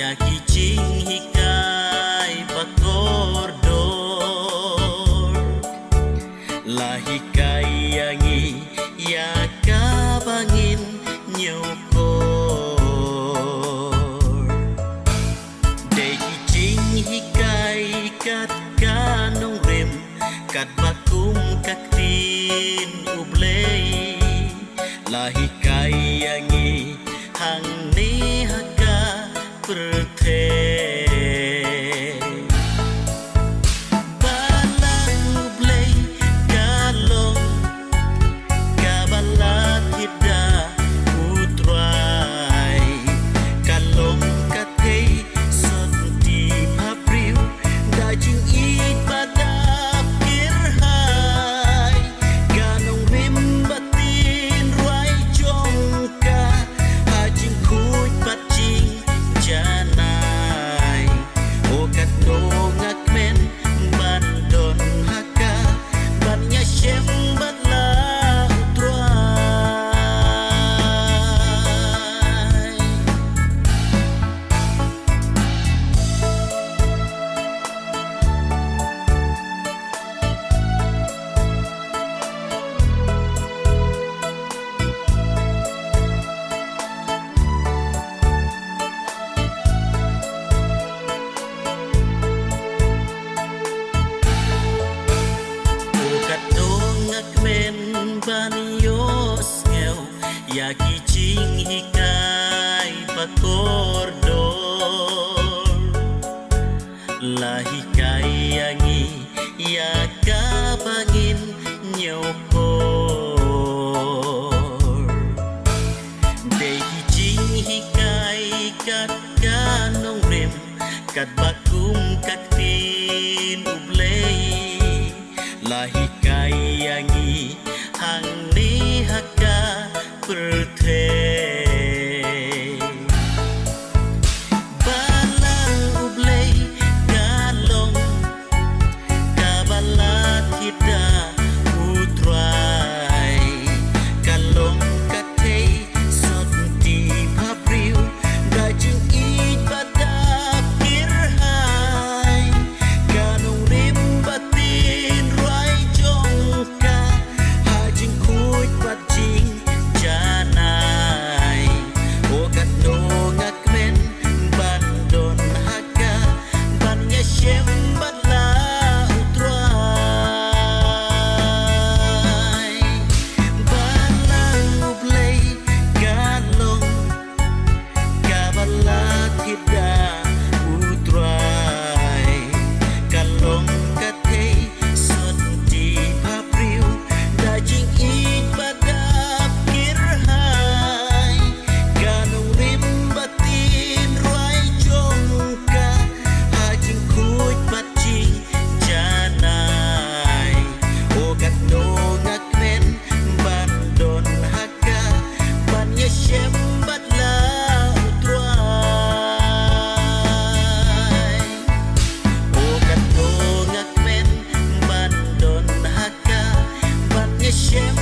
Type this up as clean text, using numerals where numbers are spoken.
yakicing hikay bakordor lahikay yangi yakabangin nyokor dekicing hikay kat kanong rim kat bakum kaktin ublay lahikay yangi hang ni haka perthe balang ublay kalong kabalat hida utrai kalong katay sonti papriu dajing it badap kirhay ganong rimbatin ruay jongka hajing kuy patjing janay okat nongak men bandon haka banya syem batla utrai okat nongak men banios ngeu yakicing hikay bakordor lahikay yangi yakabangin nyokor dekicing hikay kat kanong rim kat bakum kaktin ublay lahikay yangi hang ni haka perthe balang ublay kalong kabalat hida utrai kalong katay sonti papriu dajing it badap kirhay ganong rimbatin ruay jongka hajing kuy patjing janay okat nongak men bandon haka banya syem batla utrai balang ublay kalong kabalat hida utrai kalong katay sonti papriu dajing it badap kirhay ganong rimbatin ruay jongka hajing kuy patjing janay okat nongak men bandon haka banya syem batla utrai okat nongak men bandon haka banya syem